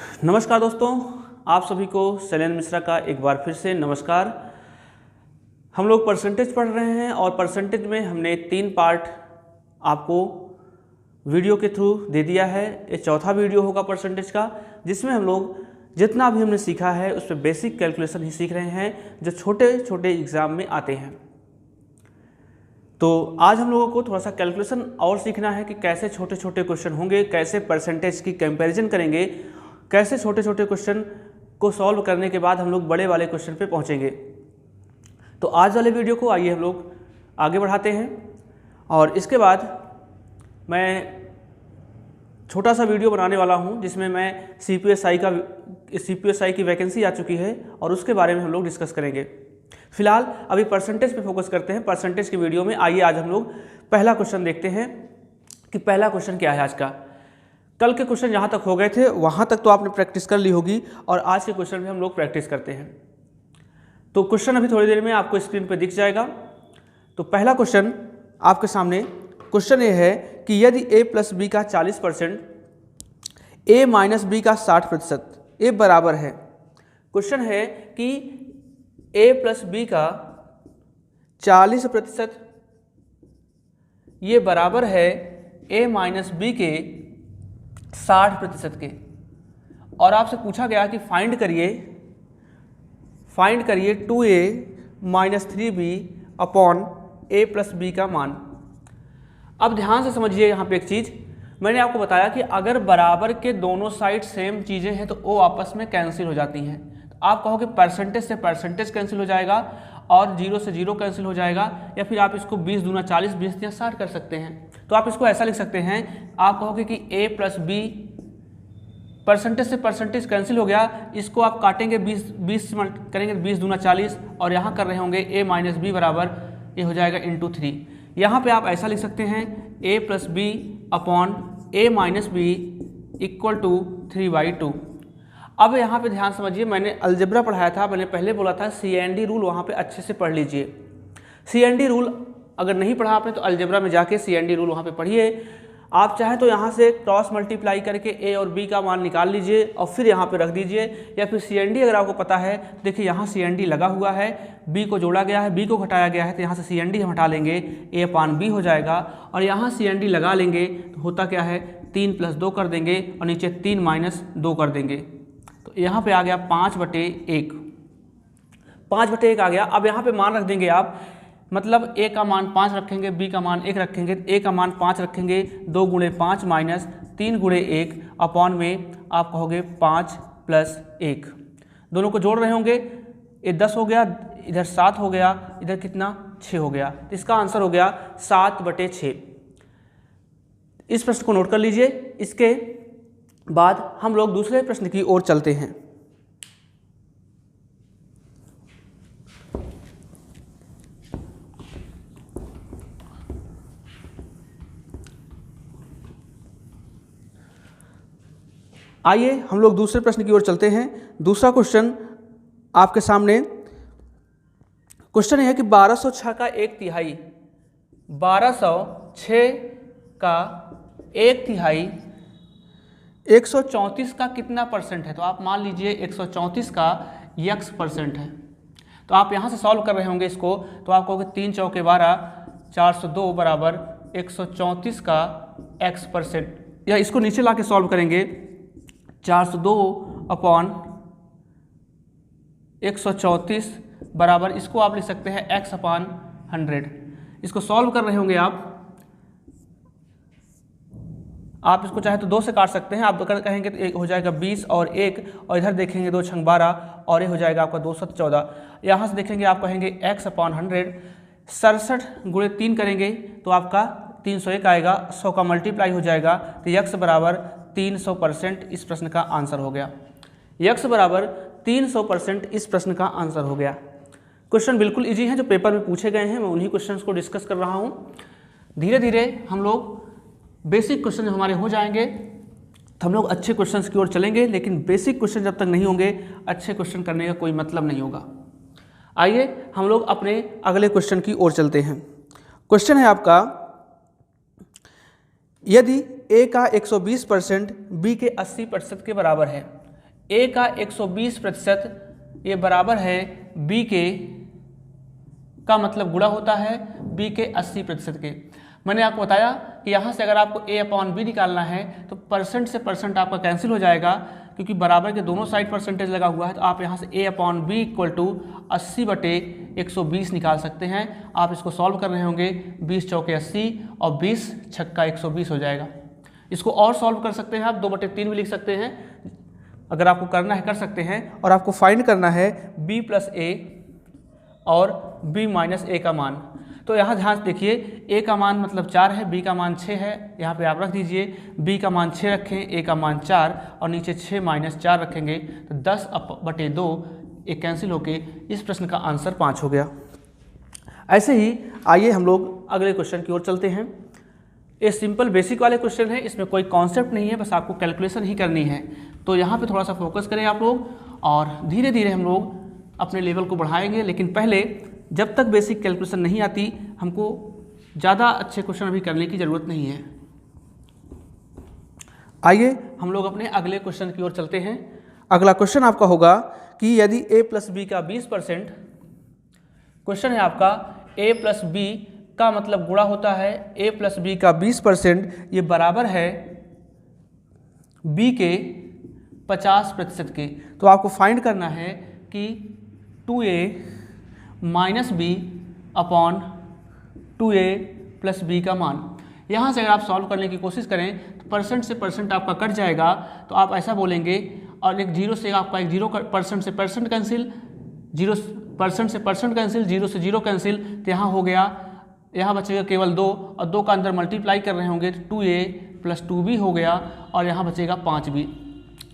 नमस्कार दोस्तों, आप सभी को शैलेंद्र मिश्रा का एक बार फिर से नमस्कार। हम लोग परसेंटेज पढ़ रहे हैं और परसेंटेज में हमने 3 पार्ट आपको वीडियो के थ्रू दे दिया है। ये चौथा वीडियो होगा परसेंटेज का, जिसमें हम लोग जितना भी हमने सीखा है उस पर बेसिक कैलकुलेशन ही सीख रहे हैं जो छोटे छोटे एग्ज़ाम में आते हैं। तो आज हम लोगों को थोड़ा सा कैलकुलेशन और सीखना है कि कैसे छोटे छोटे क्वेश्चन होंगे, कैसे परसेंटेज की कंपैरिजन करेंगे, कैसे छोटे छोटे क्वेश्चन को सॉल्व करने के बाद हम लोग बड़े वाले क्वेश्चन पे पहुंचेंगे। तो आज वाले वीडियो को आइए हम लोग आगे बढ़ाते हैं और इसके बाद मैं छोटा सा वीडियो बनाने वाला हूं जिसमें मैं सीपीएसआई की वैकेंसी आ चुकी है और उसके बारे में हम लोग डिस्कस करेंगे। फिलहाल अभी परसेंटेज पे फोकस करते हैं। परसेंटेज की वीडियो में आइए आज हम लोग पहला क्वेश्चन देखते हैं कि पहला क्वेश्चन क्या है आज का। कल के क्वेश्चन जहाँ तक हो गए थे वहाँ तक तो आपने प्रैक्टिस कर ली होगी और आज के क्वेश्चन में हम लोग प्रैक्टिस करते हैं। तो क्वेश्चन अभी थोड़ी देर में आपको स्क्रीन पर दिख जाएगा। तो पहला क्वेश्चन आपके सामने क्वेश्चन ये है कि यदि a प्लस बी का 40%, a माइनस बी का 60%, ए बराबर है। क्वेश्चन है कि a प्लस बी का 40% ये बराबर है a माइनस बी के 60% के, और आपसे पूछा गया कि फाइंड करिए 2a minus 3b upon a plus B का मान। अब ध्यान से समझिए यहाँ पे एक चीज़, मैंने आपको बताया कि अगर बराबर के दोनों साइड सेम चीज़ें हैं तो वो आपस में कैंसिल हो जाती हैं। तो आप कहोगे परसेंटेज से परसेंटेज कैंसिल हो जाएगा और 0 से 0 कैंसिल हो जाएगा, या फिर आप इसको 20 दूना 40, 20 तिया 60 कर सकते हैं। तो आप इसको ऐसा लिख सकते हैं, आप कहोगे कि a प्लस बी परसेंटेज से परसेंटेज कैंसिल हो गया, इसको आप काटेंगे 20 करेंगे 20 दूना 40 और यहाँ कर रहे होंगे a माइनस बी बराबर ये हो जाएगा इंटू 3। यहाँ पे आप ऐसा लिख सकते हैं a plus B upon a minus B equal to 3/2। अब यहाँ पे ध्यान समझिए, मैंने अलजेब्रा पढ़ाया था, मैंने पहले बोला था CND रूल वहाँ पे अच्छे से पढ़ लीजिए। CND रूल अगर नहीं पढ़ा आपने तो अलजेब्रा में जाके CND रूल वहाँ पे पढ़िए। आप चाहें तो यहाँ से क्रॉस मल्टीप्लाई करके a और b का मान निकाल लीजिए और फिर यहाँ पे रख दीजिए, या फिर CND अगर आपको पता है, देखिए यहाँ CND लगा हुआ है, b को जोड़ा गया है, b को घटाया गया है, तो यहाँ से CND हम हटा लेंगे, a अपान b हो जाएगा, और यहाँ CND लगा लेंगे तो होता क्या है 3 + 2 कर देंगे और नीचे 3 - 2 कर देंगे। तो यहाँ पे आ गया 5/1, 5/1 आ गया। अब यहाँ पे मान रख देंगे आप, मतलब a का मान 5 रखेंगे, b का मान 1 रखेंगे, a का मान 5 रखेंगे, 2 × 5 माइनस 3 × 1 अपॉन में आप कहोगे 5 + 1, दोनों को जोड़ रहे होंगे, ये 10 हो गया, इधर 7 हो गया, इधर कितना 6 हो गया। तो इसका आंसर हो गया 7/6। इस प्रश्न को नोट कर लीजिए। इसके बाद हम लोग दूसरे प्रश्न की ओर चलते हैं। आइए हम लोग दूसरे प्रश्न की ओर चलते हैं। दूसरा क्वेश्चन आपके सामने क्वेश्चन है कि 1206 का 1/3, 1206 का 1/3 134 का कितना परसेंट है। तो आप मान लीजिए 134 का x% है। तो आप यहाँ से सॉल्व कर रहे होंगे इसको, तो आप कहोगे 3 × 4 = 12, 402 बराबर 134 का x%, या इसको नीचे ला के सॉल्व करेंगे 402 अपॉन 134 बराबर, इसको आप लिख सकते हैं x/100। इसको सॉल्व कर रहे होंगे आप इसको चाहे तो 2 से काट सकते हैं। आप अगर कहेंगे तो एक हो जाएगा 20 और 1, और इधर देखेंगे 2 × 12 और ये हो जाएगा आपका 214। यहाँ से देखेंगे आप कहेंगे x/100, 67 × 3 करेंगे तो आपका 301 आएगा, 100 का मल्टीप्लाई हो जाएगा, तो x बराबर 300% इस प्रश्न का आंसर हो गया। x बराबर 300% इस प्रश्न का आंसर हो गया। क्वेश्चन बिल्कुल इजी हैं जो पेपर में पूछे गए हैं, मैं उन्हीं क्वेश्चंस को डिस्कस कर रहा हूँ। धीरे धीरे हम लोग बेसिक क्वेश्चन हमारे हो जाएंगे तो हम लोग अच्छे क्वेश्चंस की ओर चलेंगे, लेकिन बेसिक क्वेश्चन जब तक नहीं होंगे अच्छे क्वेश्चन करने का कोई मतलब नहीं होगा। आइए हम लोग अपने अगले क्वेश्चन की ओर चलते हैं। क्वेश्चन है आपका, यदि a का 120% b के 80% के बराबर है। A का 120% ये बराबर है B के का मतलब गुणा होता है B के 80% के। मैंने आपको बताया कि यहाँ से अगर आपको A/B निकालना है तो परसेंट से परसेंट आपका कैंसिल हो जाएगा, क्योंकि बराबर के दोनों साइड परसेंटेज लगा हुआ है, तो आप यहाँ से A/B इक्वल टू 80/120 निकाल सकते हैं। आप इसको सॉल्व कर रहे होंगे, 20 चौके 80 और 20 छक्का 120 हो जाएगा। इसको और सॉल्व कर सकते हैं आप, 2/3 भी लिख सकते हैं, अगर आपको करना है कर सकते हैं। और आपको फाइंड करना है B + A और B - A का मान। तो यहाँ ध्यान से देखिए, A का मान मतलब 4 है, B का मान 6 है, यहाँ पे आप रख दीजिए। B का मान 6 रखें, A का मान 4 और नीचे 6 - 4 रखेंगे तो 10/2 ये कैंसिल होके इस प्रश्न का आंसर 5 हो गया। ऐसे ही आइए हम लोग अगले क्वेश्चन की ओर चलते हैं। ये सिंपल बेसिक वाले क्वेश्चन है, इसमें कोई कॉन्सेप्ट नहीं है, बस आपको कैलकुलेशन ही करनी है। तो यहाँ पे थोड़ा सा फोकस करें आप लोग, और धीरे धीरे हम लोग अपने लेवल को बढ़ाएंगे। लेकिन पहले जब तक बेसिक कैलकुलेशन नहीं आती, हमको ज़्यादा अच्छे क्वेश्चन अभी करने की ज़रूरत नहीं है। आइए हम लोग अपने अगले क्वेश्चन की ओर चलते हैं। अगला क्वेश्चन आपका होगा कि यदि A + B का 20%, क्वेश्चन है आपका A + B का मतलब गुणा होता है A + B का 20%, ये बराबर है B के 50% के। तो आपको फाइंड करना है कि 2A - B upon 2A + B का मान। यहाँ से अगर आप सॉल्व करने की कोशिश करें तो परसेंट से परसेंट आपका कट जाएगा, तो आप ऐसा बोलेंगे, और एक जीरो से आपका एक जीरो परसेंट से परसेंट कैंसिल, 0% से परसेंट कैंसिल, 0 से 0 कैंसिल, तो यहाँ हो गया, यहाँ बचेगा केवल 2 और 2 का अंदर मल्टीप्लाई कर रहे होंगे तो 2A + 2B हो गया, और यहाँ बचेगा 5B।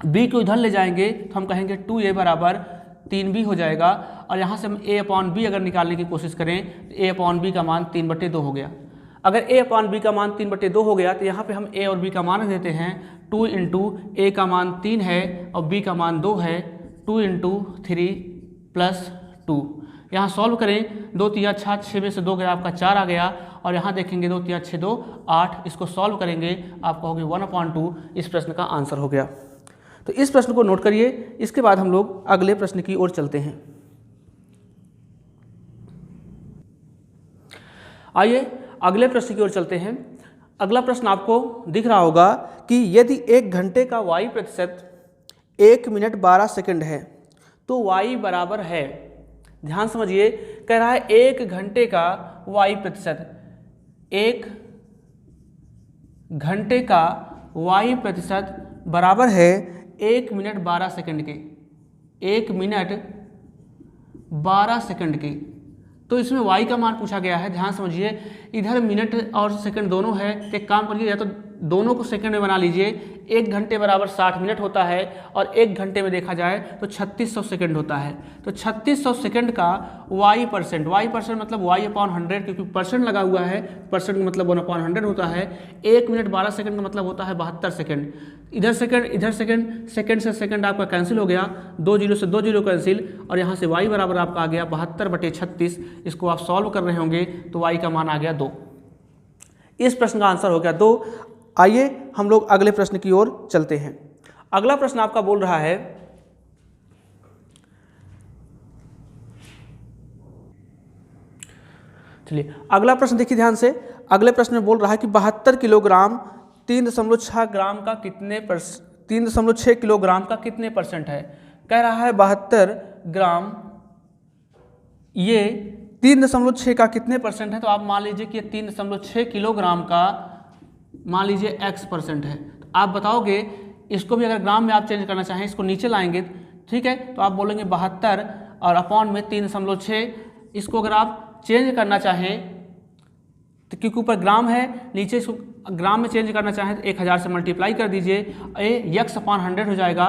B को इधर ले जाएंगे तो हम कहेंगे 2A = 3B हो जाएगा, और यहाँ से हम A/B अगर निकालने की कोशिश करें तो A/B का मान 3/2 हो गया। अगर A/B का मान 3/2 हो गया तो यहाँ पे हम A और B का मान रख देते हैं। 2 × A का मान 3 है और B का मान 2 है, 2 × 3 + 2। यहाँ सॉल्व करें, 2 × 3 = 6, 6 में से 2 गया आपका 4 आ गया, और यहाँ देखेंगे 2 × 3 = 6, 2 8, इसको सॉल्व करेंगे आपका हो गया 1/2। इस प्रश्न का आंसर हो गया। तो इस प्रश्न को नोट करिए, इसके बाद हम लोग अगले प्रश्न की ओर चलते हैं। आइए अगले प्रश्न की ओर चलते हैं। अगला प्रश्न आपको दिख रहा होगा कि यदि 1 घंटे का y% 1 मिनट 12 सेकंड है तो y बराबर है, ध्यान समझिए, कह रहा है 1 घंटे का y%, 1 घंटे का y% बराबर है 1 मिनट 12 सेकंड के, 1 मिनट 12 सेकंड के। तो इसमें y का मान पूछा गया है। ध्यान समझिए, इधर मिनट और सेकंड दोनों है, तो एक काम करिए, या तो दोनों को सेकंड में बना लीजिए। 1 घंटे बराबर 60 मिनट होता है, और 1 घंटे में देखा जाए तो 3600 सेकंड होता है। तो 3600 सेकंड का y% मतलब y/100, क्योंकि परसेंट लगा हुआ है, परसेंट मतलब 1/100 होता है। 1 मिनट 12 सेकंड का मतलब होता है 72 सेकंड। इधर सेकंड इधर सेकंड, सेकंड से सेकंड आपका कैंसिल हो गया, 2 0 से 2 0 कैंसिल, और यहाँ से y बराबर आपका आ गया 72/36। इसको आप सॉल्व कर रहे होंगे तो y का मान आ गया 2। इस प्रश्न का आंसर हो गया 2। आइए हम लोग अगले प्रश्न की ओर चलते हैं। अगला प्रश्न आपका बोल रहा है, चलिए अगला प्रश्न देखिए ध्यान से। अगले प्रश्न में बोल रहा है कि 72 किलोग्राम 3.6 ग्राम का 3.6 किलोग्राम का कितने परसेंट है। कह रहा है 72 ग्राम ये 3.6 का कितने परसेंट है। तो आप मान लीजिए कि 3.6 किलोग्राम का मान लीजिए x% है। तो आप बताओगे, इसको भी अगर ग्राम में आप चेंज करना चाहें, इसको नीचे लाएंगे, ठीक है, तो आप बोलेंगे 72 और अपॉन में 3.6। इसको अगर आप चेंज करना चाहें तो क्योंकि ऊपर ग्राम है, नीचे इसको ग्राम में चेंज करना चाहें तो 1000 से मल्टीप्लाई कर दीजिए, x/100 हो जाएगा,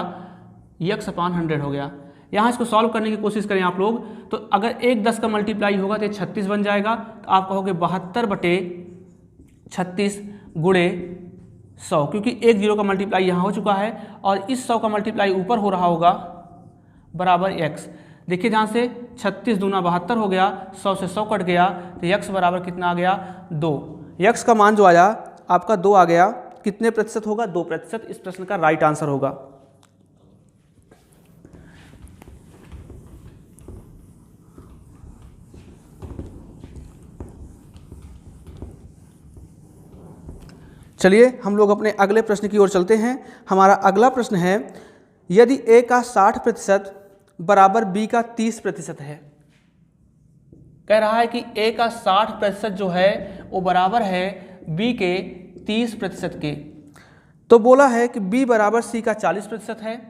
x/100 हो गया। यहाँ इसको सॉल्व करने की कोशिश करें आप लोग, तो अगर 1 10 का मल्टीप्लाई होगा तो 36 बन जाएगा। तो आप कहोगे 72/36 गुणे 100, क्योंकि 1 0 का मल्टीप्लाई यहाँ हो चुका है और इस 100 का मल्टीप्लाई ऊपर हो रहा होगा, बराबर x। देखिए ध्यान से, 36 दूना 72 हो गया, 100 से 100 कट गया, तो x बराबर कितना आ गया 2। x का मान जो आया आपका 2 आ गया। कितने प्रतिशत होगा, 2%। इस प्रश्न का राइट आंसर होगा। चलिए हम लोग अपने अगले प्रश्न की ओर चलते हैं। हमारा अगला प्रश्न है, यदि a का 60% बराबर b का 30% है। कह रहा है कि a का 60% जो है वो बराबर है b के 30% के। तो बोला है कि b बराबर c का 40% है।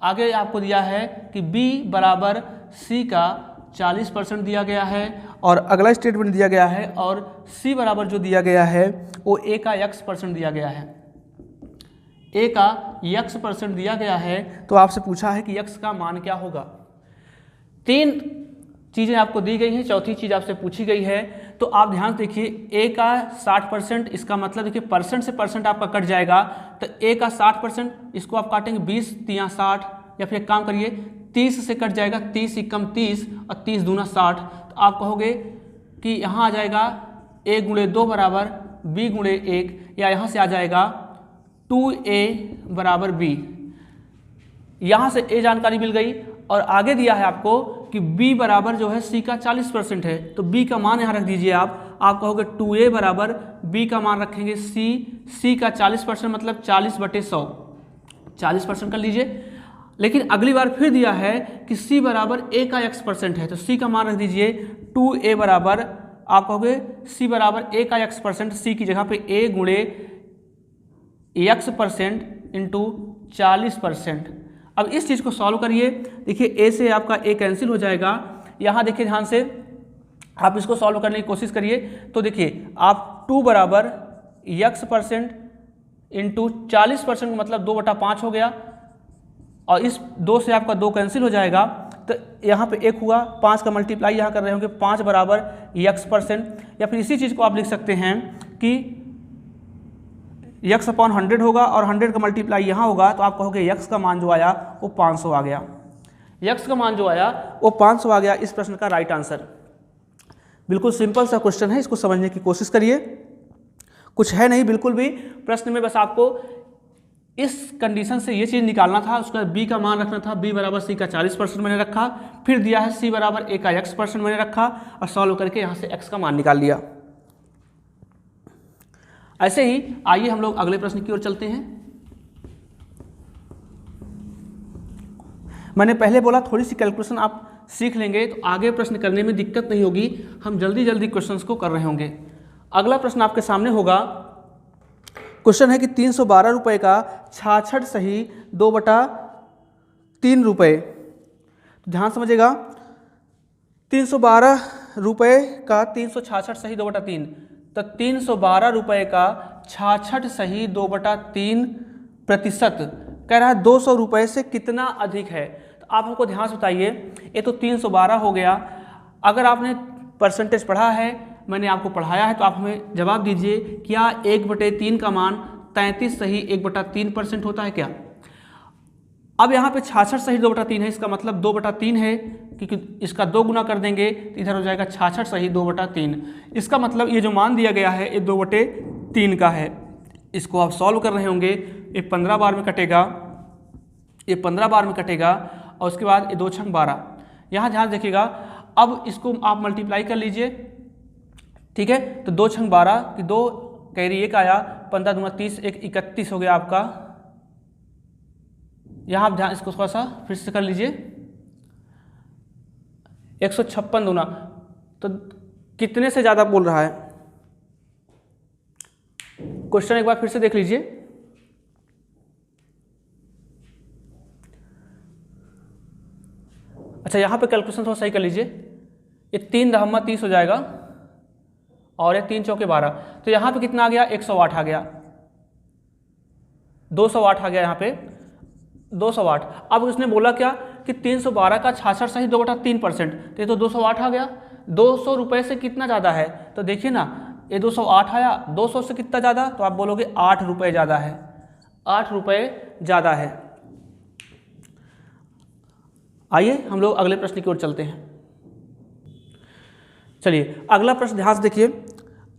आगे आपको दिया है कि b बराबर c का 40% दिया गया है और अगला स्टेटमेंट दिया गया है और c बराबर जो दिया गया है वो a का x% दिया गया है। a का x% दिया गया है तो आपसे पूछा है कि x का मान क्या होगा। तीन चीज़ें आपको दी गई हैं, चौथी चीज़ आपसे पूछी गई है। तो आप ध्यान से देखिए, a का 60%, इसका मतलब देखिए परसेंट से परसेंट आपका कट जाएगा। तो a का 60%, इसको आप काटेंगे 20 तिया 60, या फिर एक काम करिए 30 से कट जाएगा, 30 एकम 30 और 30 दूना 60। तो आप कहोगे कि यहाँ आ जाएगा a गुणे 2 बराबर b गुणे 1, या यहाँ से आ जाएगा 2a बराबर b। यहाँ से a जानकारी मिल गई और आगे दिया है आपको कि b बराबर जो है c का 40% है। तो b का मान यहाँ रख दीजिए आप कहोगे 2a बराबर b का मान रखेंगे c का 40% मतलब 40/100, 40% कर लीजिए। लेकिन अगली बार फिर दिया है कि c बराबर a का x% है। तो c का मान रख दीजिए 2a बराबर, आप कहोगे c बराबर a का x%, c की जगह पे a गुणे x% इंटू 40%। अब इस चीज़ को सॉल्व करिए। देखिए a से आपका a कैंसिल हो जाएगा। यहाँ देखिए ध्यान से, आप इसको सॉल्व करने की कोशिश करिए। तो देखिए आप 2 बराबर x% इंटू 40% मतलब 2/5 हो गया, और इस 2 से आपका 2 कैंसिल हो जाएगा। तो यहाँ पे 1 हुआ, 5 का मल्टीप्लाई यहाँ कर रहे होंगे, 5 बराबर x%। या फिर इसी चीज़ को आप लिख सकते हैं कि x/100 होगा और 100 का मल्टीप्लाई यहाँ होगा। तो आप कहोगे x का मान जो आया वो 500 आ गया। x का मान जो आया वो 500 आ गया इस प्रश्न का राइट आंसर। बिल्कुल सिंपल सा क्वेश्चन है, इसको समझने की कोशिश करिए। कुछ है नहीं बिल्कुल भी प्रश्न में, बस आपको इस कंडीशन से ये चीज़ निकालना था। उसका b का मान रखना था, b बराबर c का 40% मैंने रखा, फिर दिया है c बराबर a का x% मैंने रखा और सॉल्व करके यहाँ से x का मान निकाल लिया। ऐसे ही आइए हम लोग अगले प्रश्न की ओर चलते हैं। मैंने पहले बोला थोड़ी सी कैलकुलेशन आप सीख लेंगे तो आगे प्रश्न करने में दिक्कत नहीं होगी, हम जल्दी जल्दी क्वेश्चंस को कर रहे होंगे। अगला प्रश्न आपके सामने होगा, क्वेश्चन है कि 312 रुपये का 66 सही 2/3 रुपये। ध्यान समझिएगा, 312 रुपये का 366 सही 2/3, तो 312 रुपये का 66 सही 2/3% कह रहा है 200 रुपये से कितना अधिक है। तो आप हमको ध्यान से बताइए, ये तो 312 हो गया। अगर आपने परसेंटेज पढ़ा है, मैंने आपको पढ़ाया है, तो आप हमें जवाब दीजिए, क्या 1/3 का मान 33 सही 1/3% होता है क्या। अब यहाँ पे 66 सही 2/3 है, इसका मतलब 2/3 है, क्योंकि इसका 2 गुना कर देंगे तो इधर हो जाएगा 66 सही 2/3। इसका मतलब ये जो मान दिया गया है ये 2/3 का है। इसको आप सॉल्व कर रहे होंगे, ये 15 बार में कटेगा, ये 15 बार में कटेगा और उसके बाद ये 2 छंग 12। यहाँ ध्यान देखिएगा, अब इसको आप मल्टीप्लाई कर लीजिए, ठीक है। तो 2 छंग 12 की 2 कैरी 1 आया, 15 दूना 30, 1 31 हो गया आपका। यहाँ आप ध्यान इसको थोड़ा सा फिर से कर लीजिए, 156 दूना, तो कितने से ज़्यादा बोल रहा है। क्वेश्चन एक बार फिर से देख लीजिए। अच्छा, यहाँ पे कैलकुलेशन थोड़ा सही कर लीजिए, ये 3 दहम्मा 30 हो जाएगा और ये 3 चौके 12, तो यहाँ पे कितना आ गया, 108 आ गया, 208 आ गया यहाँ पे 208। अब उसने बोला क्या कि 312 का 66 सही 2/3%, तो ये तो 208 आ गया। 200 रुपये से कितना ज़्यादा है, तो देखिए ना, ये 208 आया, 200 से कितना ज़्यादा, तो आप बोलोगे 8 रुपये ज़्यादा है, 8 रुपये ज़्यादा है। आइए हम लोग अगले प्रश्न की ओर चलते हैं। चलिए अगला प्रश्न ध्यान से देखिए।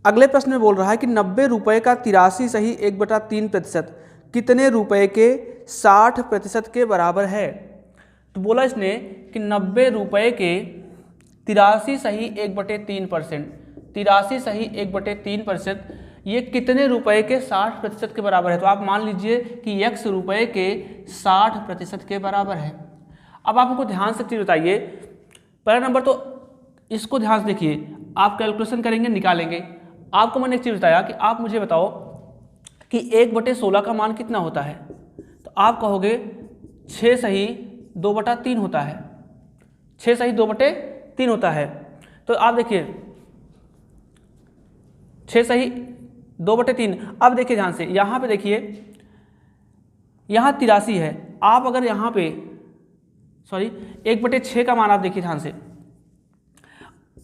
अगले प्रश्न में बोल रहा है कि 90 रुपये का 83 सही 1/3% कितने रुपए के 60% के बराबर है। तो बोला इसने कि 90 रुपये के 83 सही 1/3%, 83 सही 1/3%, ये कितने रुपए के 60% के बराबर है। तो आप मान लीजिए कि x रुपए के 60% के बराबर है। अब आप हमको ध्यान से चीज बताइए, पहला नंबर तो इसको ध्यान से देखिए, आप कैलकुलेशन करेंगे निकालेंगे। आपको मैंने एक चीज बताया कि आप मुझे बताओ कि 1/16 का मान कितना होता है, तो आप कहोगे 6 सही 2/3 होता है, 6 सही 2/3 होता है। तो आप देखिए 6 सही 2/3। अब देखिए ध्यान से, यहाँ पे देखिए, यहाँ 83 है। आप अगर यहाँ पे 1/6 का मान आप देखिए ध्यान से,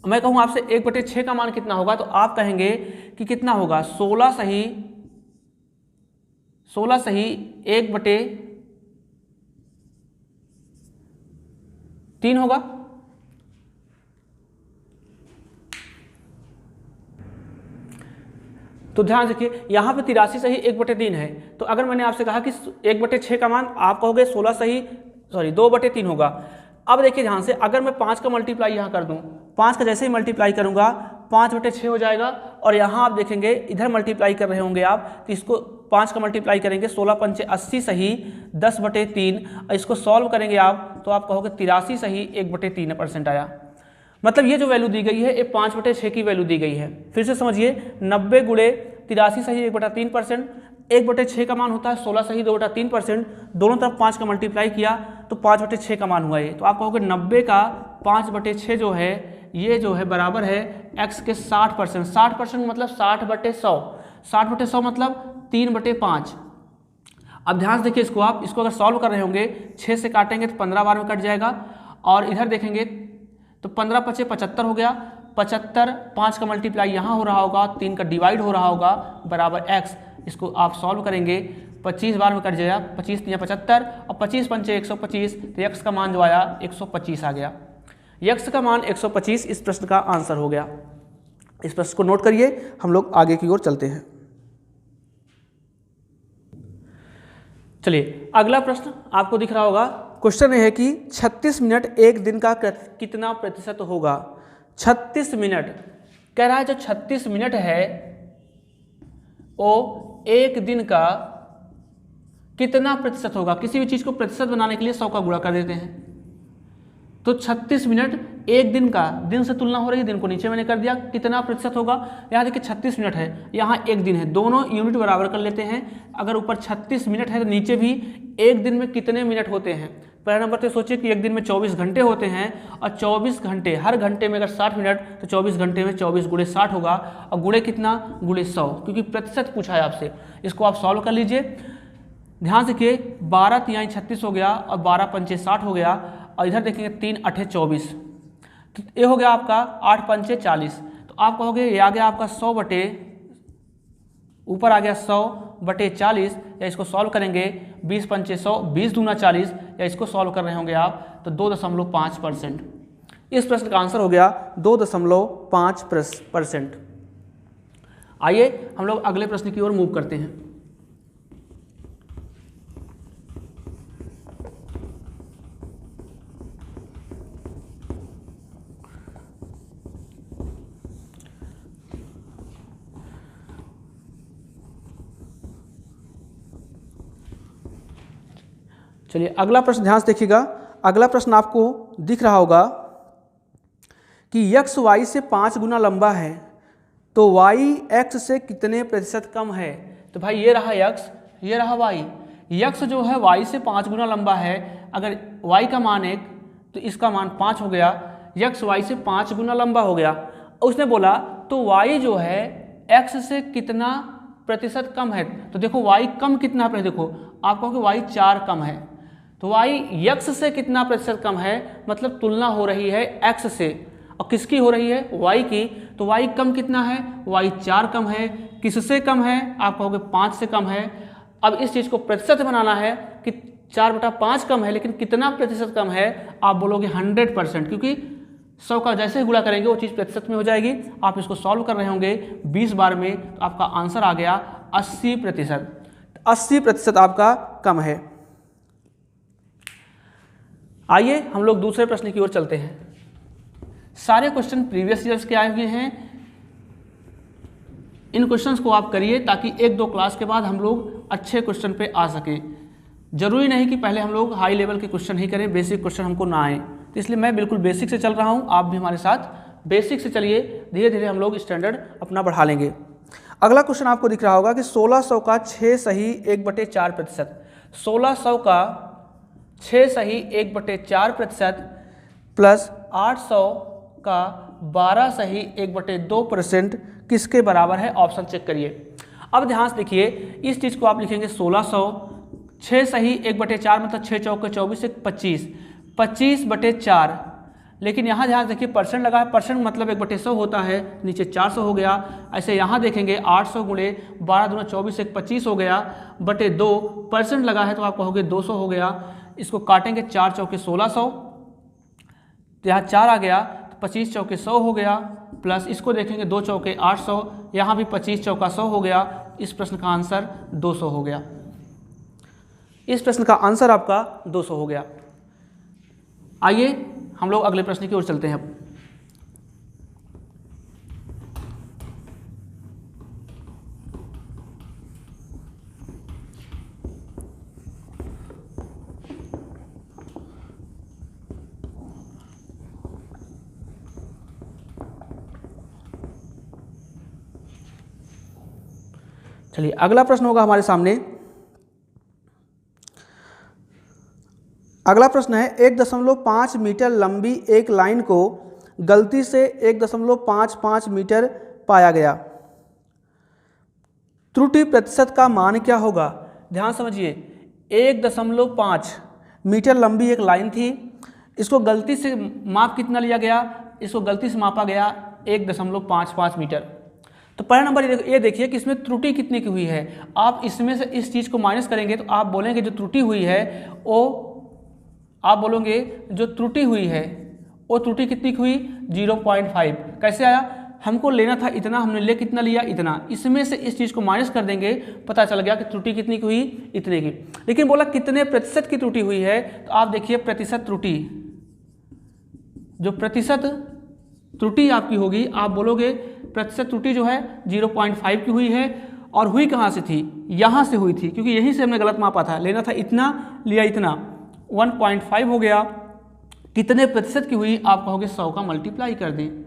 मैं कहूँ आपसे 1/6 का मान कितना होगा, तो आप कहेंगे कि कितना होगा, 16 सही 1/3 होगा। तो ध्यान रखिए यहाँ पे 83 सही 1/3 है। तो अगर मैंने आपसे कहा कि 1/6 का मान आप कहोगे 2/3 होगा। अब देखिए ध्यान से, अगर मैं 5 का मल्टीप्लाई यहाँ कर दूँ, 5 का जैसे ही मल्टीप्लाई करूँगा 5/6 हो जाएगा। और यहाँ आप देखेंगे इधर मल्टीप्लाई कर रहे होंगे आप, तो इसको 5 का मल्टीप्लाई करेंगे 16 पंचे 80 सही 10/3। इसको सॉल्व करेंगे आप तो आप कहोगे 83 सही 1/3% आया। मतलब ये जो वैल्यू दी गई है ये 5/6 की वैल्यू दी गई है। फिर से समझिए, 90 गुणे 83 सही 1/3%, 1/6 का मान होता है 16 सही 2/3%। दोनों तरफ 5 का मल्टीप्लाई किया तो 5/6 का मान हुआ ये। तो आप कहोगे 90 का 5/6 जो है ये जो है बराबर है x के 60%। 60% मतलब 60/100, 60/100 मतलब 3/5। अब ध्यान से देखिए इसको, आप इसको अगर सॉल्व कर रहे होंगे 6 से काटेंगे तो 15 बार में कट जाएगा। और इधर देखेंगे तो 15 × 5 = 75 हो गया। 75, 5 का मल्टीप्लाई यहाँ हो रहा होगा, 3 का डिवाइड हो रहा होगा, बराबर x। इसको आप सॉल्व करेंगे 25 बार में कट जाएगा, 25 × 75 और 25 पंचे 125। तो x का मान जो आया 125 आ गया। x का मान 125 इस प्रश्न का आंसर हो गया। इस प्रश्न को नोट करिए, हम लोग आगे की ओर चलते हैं। चलिए अगला प्रश्न आपको दिख रहा होगा। क्वेश्चन ये है कि 36 मिनट एक दिन का कितना प्रतिशत होगा। 36 मिनट कह रहा है, जो 36 मिनट है वो एक दिन का कितना प्रतिशत होगा। किसी भी चीज़ को प्रतिशत बनाने के लिए 100 का गुणा कर देते हैं। तो 36 मिनट एक दिन का, दिन से तुलना हो रही है, दिन को नीचे मैंने कर दिया, कितना प्रतिशत होगा। यहाँ देखिए 36 मिनट है, यहाँ एक दिन है, दोनों यूनिट बराबर कर लेते हैं। अगर ऊपर 36 मिनट है तो नीचे भी एक दिन में कितने मिनट होते हैं। पहला नंबर तो सोचिए कि एक दिन में 24 घंटे होते हैं, और 24 घंटे, हर घंटे में अगर 60 मिनट तो 24 घंटे में 24 गुणे 60 होगा, और गुणे कितना, गुणे 100, क्योंकि प्रतिशत पूछा है आपसे। इसको आप सॉल्व कर लीजिए। ध्यान से देखिए, 12 तिहाई 36 हो गया और 12 पंचे 60 हो गया, और इधर देखेंगे 3 8 24, तो ये हो गया आपका 8 पंचे 40। तो आप कहोगे ये आ गया आपका 100 बटे, ऊपर आ गया 100/40, या इसको सॉल्व करेंगे 20 पंचे 100, 20 दूना 40, या इसको सॉल्व कर रहे होंगे आप तो 2.5%। इस प्रश्न का आंसर हो गया 2.5%। आइए हम लोग अगले प्रश्न की ओर मूव करते हैं। चलिए अगला प्रश्न ध्यान से देखिएगा। अगला प्रश्न आपको दिख रहा होगा कि x y से 5 गुना लंबा है तो y x से कितने प्रतिशत कम है। तो भाई ये रहा x, ये रहा y। x जो है y से 5 गुना लंबा है, अगर y का मान 1 तो इसका मान 5 हो गया। x y से 5 गुना लंबा हो गया। उसने बोला तो y जो है x से कितना प्रतिशत कम है। तो देखो y कम कितना है, देखो आप कहोगे y 4 कम है, तो y x से कितना प्रतिशत कम है, मतलब तुलना हो रही है x से, और किसकी हो रही है, y की। तो y कम कितना है, y 4 कम है। किससे कम है, आप कहोगे 5 से कम है। अब इस चीज़ को प्रतिशत बनाना है कि 4/5 कम है, लेकिन कितना प्रतिशत कम है, आप बोलोगे 100%, क्योंकि 100 का जैसे ही गुणा करेंगे वो चीज़ प्रतिशत में हो जाएगी। आप इसको सॉल्व कर रहे होंगे 20 बार में, तो आपका आंसर आ गया 80%। 80% आपका कम है। आइए हम लोग दूसरे प्रश्न की ओर चलते हैं। सारे क्वेश्चन प्रीवियस ईयर्स के आए हुए हैं। इन क्वेश्चंस को आप करिए ताकि 1-2 क्लास के बाद हम लोग अच्छे क्वेश्चन पे आ सकें। जरूरी नहीं कि पहले हम लोग हाई लेवल के क्वेश्चन ही करें, बेसिक क्वेश्चन हमको ना आए। तो इसलिए मैं बिल्कुल बेसिक से चल रहा हूँ, आप भी हमारे साथ बेसिक से चलिए, धीरे धीरे हम लोग स्टैंडर्ड अपना बढ़ा लेंगे। अगला क्वेश्चन आपको दिख रहा होगा कि 1600 का 6 सही 1/4%, 1600 का 6 सही 1/4% प्लस 800 का 12 सही 1/2% किसके बराबर है? ऑप्शन चेक करिए। अब ध्यान से देखिए, इस चीज़ को आप लिखेंगे 1600, 6 सही 1/4 मतलब 6 चौके 24 से 25, 25/4। लेकिन यहाँ ध्यान देखिए परसेंट लगा है, परसेंट मतलब 1/100 होता है, नीचे 400 हो गया। ऐसे यहाँ देखेंगे 800 गुणे 12 दूना 24 से 25 हो गया, बटे 2 परसेंट लगा है तो आप कहोगे 200 हो गया। इसको काटेंगे 4 चौके 1600, तो यहाँ 4 आ गया, तो 25 चौके 100 हो गया, प्लस इसको देखेंगे 2 चौके 800, यहाँ भी 25 चौका 100 हो गया। इस प्रश्न का आंसर 200 हो गया। इस प्रश्न का आंसर आपका 200 हो गया। आइए हम लोग अगले प्रश्न की ओर चलते हैं। चलिए अगला प्रश्न होगा हमारे सामने। अगला प्रश्न है 1.5 मीटर लंबी एक लाइन को गलती से 1.55 मीटर पाया गया, त्रुटि प्रतिशत का मान क्या होगा? ध्यान समझिए, 1.5 मीटर लंबी एक लाइन थी, इसको गलती से माप कितना लिया गया? इसको गलती से मापा गया 1.55 मीटर। तो पहला नंबर ये देखिए कि इसमें त्रुटि कितनी की हुई है। आप इसमें से इस चीज़ को माइनस करेंगे तो आप बोलेंगे जो त्रुटि हुई है वो, आप बोलोगे जो त्रुटि हुई है वो त्रुटि कितनी की हुई? 0.5। कैसे आया? हमको लेना था इतना, हमने ले कितना लिया? इतना। इसमें से इस चीज़ को माइनस कर देंगे, पता चल गया कि त्रुटि कितनी की हुई? इतने की। लेकिन बोला कितने प्रतिशत की त्रुटि हुई है, तो आप देखिए प्रतिशत त्रुटि, जो प्रतिशत त्रुटि आपकी होगी, आप बोलोगे प्रतिशत त्रुटि जो है 0.5 की हुई है। और हुई कहाँ से थी? यहाँ से हुई थी, क्योंकि यहीं से हमने गलत मापा था। लेना था इतना, लिया इतना, 1.5 हो गया। कितने प्रतिशत की हुई? आप कहोगे 100 का मल्टीप्लाई कर दें।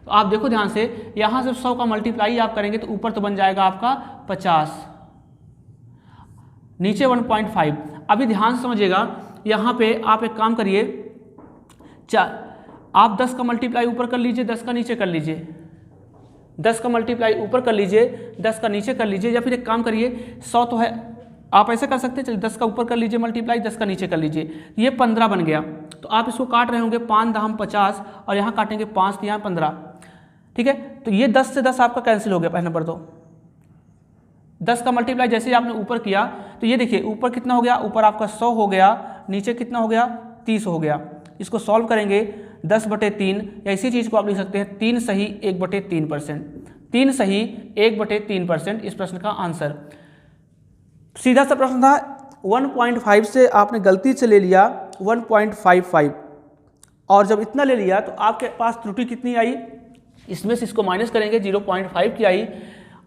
तो आप देखो ध्यान से, यहाँ से 100 का मल्टीप्लाई आप करेंगे तो ऊपर तो बन जाएगा आपका 50, नीचे 1.5। अभी ध्यान से समझिएगा, यहाँ पे आप एक काम करिए, आप 10 का मल्टीप्लाई ऊपर कर लीजिए, 10 का नीचे कर लीजिए, 10 का मल्टीप्लाई ऊपर कर लीजिए, 10 का नीचे कर लीजिए, या फिर एक काम करिए 100 तो है, आप ऐसे कर सकते हैं, चलिए 10 का ऊपर कर लीजिए मल्टीप्लाई, 10 का नीचे कर लीजिए, ये 15 बन गया। तो आप इसको काट रहे होंगे 5 दाम 50 और यहाँ काटेंगे 5 यहाँ 15, ठीक है। तो ये 10 से 10 आपका कैंसिल हो गया पहले नंबर। तो 10 का मल्टीप्लाई जैसे ही आपने ऊपर किया तो ये देखिए ऊपर कितना हो गया? ऊपर आपका 100 हो गया, नीचे कितना हो गया? 30 हो गया। इसको सॉल्व करेंगे 10/3, या इसी चीज़ को आप लिख सकते हैं 3 सही 1/3%, 3 सही 1/3% इस प्रश्न का आंसर। सीधा सा प्रश्न था, 1.5 से आपने गलती से ले लिया 1.55, और जब इतना ले लिया तो आपके पास त्रुटि कितनी आई? इसमें से इसको माइनस करेंगे, 0.5 की आई,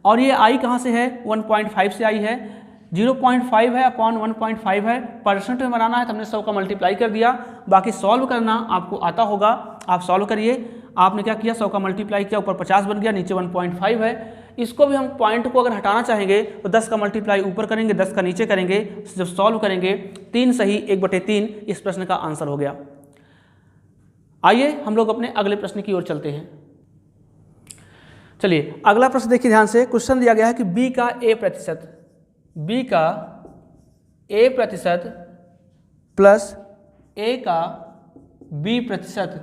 और ये आई कहाँ से है? 1.5 से आई है। 0.5 है अपॉन 1.5 है, परसेंट में बनाना है तो हमने 100 का मल्टीप्लाई कर दिया। बाकी सॉल्व करना आपको आता होगा, आप सॉल्व करिए। आपने क्या किया? 100 का मल्टीप्लाई किया, ऊपर 50 बन गया, नीचे 1.5 है। इसको भी हम पॉइंट को अगर हटाना चाहेंगे तो 10 का मल्टीप्लाई ऊपर करेंगे, 10 का नीचे करेंगे, जब सॉल्व करेंगे 3 सही 1/3 इस प्रश्न का आंसर हो गया। आइए हम लोग अपने अगले प्रश्न की ओर चलते हैं। चलिए अगला प्रश्न देखिए ध्यान से। क्वेश्चन दिया गया है कि b का a% प्लस a का b%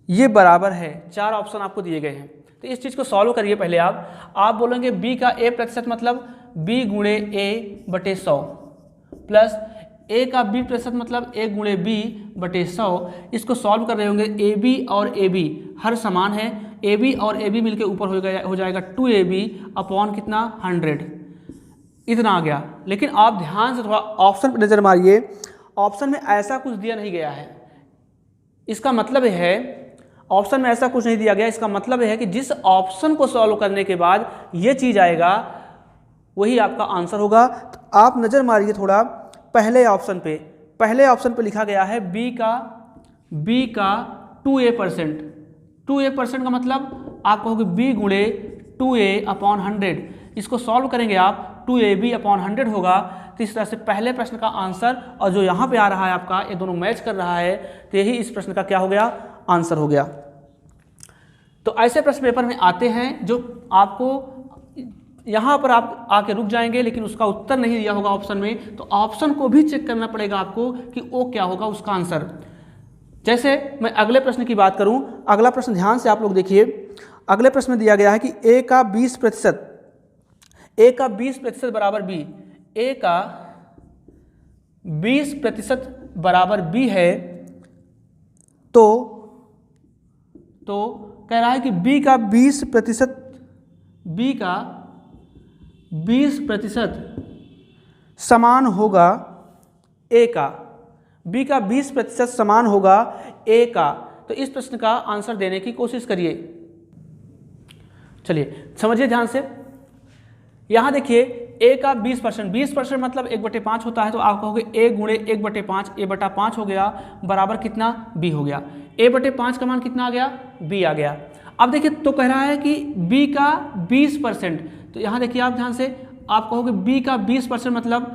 ये बराबर है। 4 ऑप्शन आपको दिए गए हैं, तो इस चीज़ को सॉल्व करिए पहले आप बोलेंगे b का a% मतलब b गुणे a/100 प्लस a का b% मतलब a गुणे b/100। इसको सॉल्व कर रहे होंगे, ab और ab हर समान है, ab और ab मिलके ऊपर हो जाएगा 2ab अपॉन कितना? 100, इतना आ गया। लेकिन आप ध्यान से थोड़ा ऑप्शन पर नज़र मारिए, ऑप्शन में ऐसा कुछ दिया नहीं गया है। इसका मतलब है ऑप्शन में ऐसा कुछ नहीं दिया गया। इसका मतलब है कि जिस ऑप्शन को सॉल्व करने के बाद ये चीज़ आएगा वही आपका आंसर होगा। तो आप नज़र मारिए थोड़ा पहले ऑप्शन पे। पहले ऑप्शन पे लिखा गया है बी का 2a%। 2a% का मतलब आप कहोगे b गुणे 2a/100। इसको सॉल्व करेंगे आप 2ab/100 होगा। तो इस तरह से पहले प्रश्न का आंसर और जो यहाँ पे आ रहा है आपका, ये दोनों मैच कर रहा है, तो यही इस प्रश्न का क्या हो गया, आंसर हो गया। तो ऐसे प्रश्न पेपर में आते हैं जो आपको यहाँ पर आप आके रुक जाएंगे लेकिन उसका उत्तर नहीं दिया होगा ऑप्शन में, तो ऑप्शन को भी चेक करना पड़ेगा आपको कि वो क्या होगा उसका आंसर। जैसे मैं अगले प्रश्न की बात करूं, अगला प्रश्न ध्यान से आप लोग देखिए। अगले प्रश्न में दिया गया है कि a का 20% बराबर b। a का 20% बराबर b है, तो कह रहा है कि b का 20% समान होगा a का। b का 20% समान होगा a का। तो इस प्रश्न का आंसर देने की कोशिश करिए। चलिए समझिए ध्यान से। यहाँ देखिए a का 20% मतलब 1/5 होता है, तो आप कहोगे a गुणे 1/5, a/5 हो गया बराबर कितना, b हो गया। a/5 का मान कितना आ गया, b आ गया। अब देखिए तो कह रहा है कि b का 20%, तो यहाँ देखिए आप ध्यान से, आप कहोगे b का 20% मतलब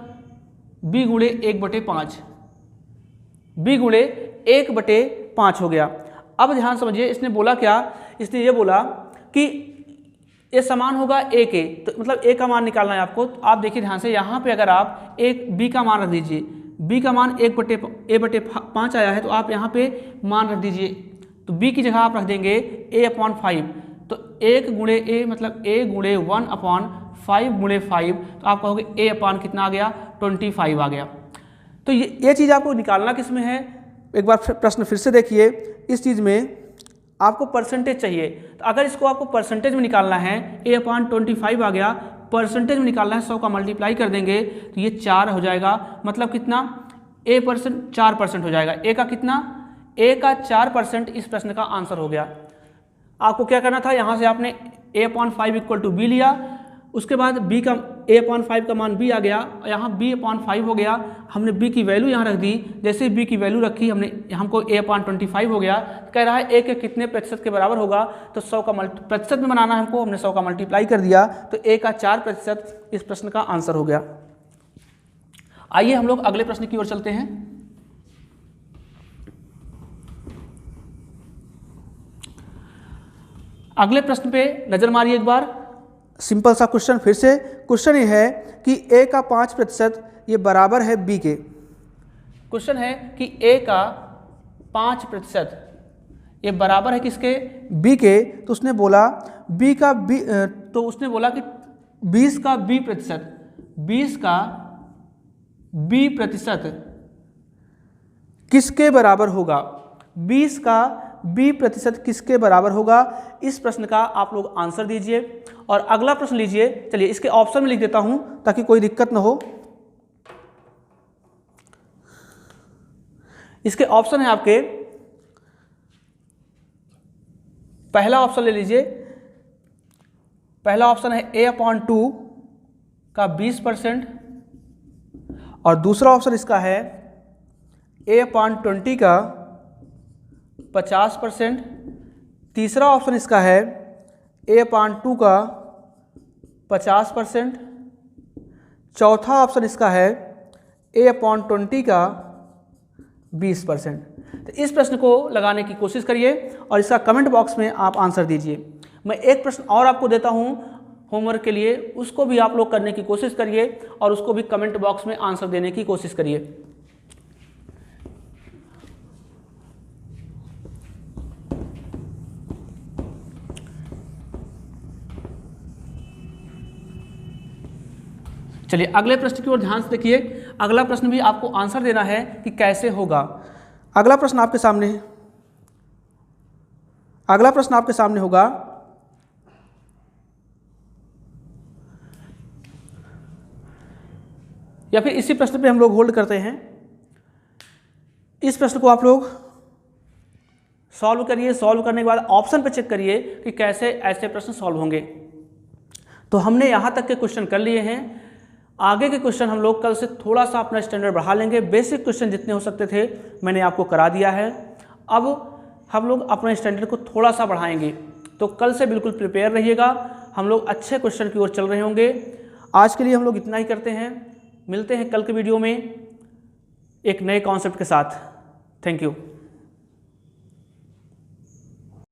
b गुणे 1/5, b गुणे 1/5 हो गया। अब ध्यान समझिए, इसने बोला क्या, इसने ये बोला कि ये समान होगा a के, तो मतलब a का मान निकालना है आपको। तो आप देखिए ध्यान से, यहाँ पे अगर आप एक b का मान रख दीजिए, b का मान 1/5 आया है, तो आप यहाँ पे मान रख दीजिए, तो b की जगह आप रख देंगे a/5। तो 1 गुणे a मतलब a गुणे 1/5 गुणे 5, तो आप कहोगे a/ कितना आ गया, 25 आ गया। तो ये चीज़ आपको निकालना किस में है, एक बार प्रश्न फिर से देखिए। इस चीज़ में आपको परसेंटेज चाहिए, तो अगर इसको आपको परसेंटेज में निकालना है, a/25 आ गया, परसेंटेज में निकालना है 100 का मल्टीप्लाई कर देंगे तो ये 4 हो जाएगा, मतलब कितना, a% 4% हो जाएगा। a का कितना, a का 4% इस प्रश्न का आंसर हो गया। आपको क्या करना था, यहाँ से आपने a/5 = b लिया, उसके बाद b का a/5 का मान b आ गया, यहाँ b/5 हो गया, हमने b की वैल्यू यहाँ रख दी। जैसे b की वैल्यू रखी हमने, हमको a/25 हो गया। कह रहा है a के कितने प्रतिशत के बराबर होगा, तो 100 का प्रतिशत में बनाना है हमको, हमने 100 का मल्टीप्लाई कर दिया, तो a का 4% इस प्रश्न का आंसर हो गया। आइए हम लोग अगले प्रश्न की ओर चलते हैं। अगले प्रश्न पे नजर मारिए एक बार। सिंपल सा क्वेश्चन, फिर से क्वेश्चन ये है कि a का 5% ये बराबर है b के। क्वेश्चन है कि a का 5% ये बराबर है किसके, b के। तो उसने बोला b का तो उसने बोला कि 20 का b% किसके बराबर होगा, 20 का b% किसके बराबर होगा। इस प्रश्न का आप लोग आंसर दीजिए। और अगला प्रश्न लीजिए, चलिए इसके ऑप्शन में लिख देता हूं ताकि कोई दिक्कत ना हो। इसके ऑप्शन है आपके, पहला ऑप्शन ले लीजिए, पहला ऑप्शन है a/2 का 20%, और दूसरा ऑप्शन इसका है a/20 का 50%, तीसरा ऑप्शन इसका है a/2 का 50%, चौथा ऑप्शन इसका है a/20 का 20%। तो इस प्रश्न को लगाने की कोशिश करिए और इसका कमेंट बॉक्स में आप आंसर दीजिए। मैं एक प्रश्न और आपको देता हूं होमवर्क के लिए, उसको भी आप लोग करने की कोशिश करिए और उसको भी कमेंट बॉक्स में आंसर देने की कोशिश करिए। चलिए अगले प्रश्न की ओर ध्यान से देखिए। अगला प्रश्न भी आपको आंसर देना है कि कैसे होगा। अगला प्रश्न आपके सामने है, अगला प्रश्न आपके सामने होगा, या फिर इसी प्रश्न पे हम लोग होल्ड करते हैं। इस प्रश्न को आप लोग सॉल्व करिए, सॉल्व करने के बाद ऑप्शन पे चेक करिए कि कैसे ऐसे प्रश्न सॉल्व होंगे। तो हमने यहाँ तक के क्वेश्चन कर लिए हैं। आगे के क्वेश्चन हम लोग कल से थोड़ा सा अपना स्टैंडर्ड बढ़ा लेंगे। बेसिक क्वेश्चन जितने हो सकते थे मैंने आपको करा दिया है, अब हम लोग अपने स्टैंडर्ड को थोड़ा सा बढ़ाएंगे। तो कल से बिल्कुल प्रिपेयर रहिएगा, हम लोग अच्छे क्वेश्चन की ओर चल रहे होंगे। आज के लिए हम लोग इतना ही करते हैं, मिलते हैं कल के वीडियो में एक नए कॉन्सेप्ट के साथ। Thank you.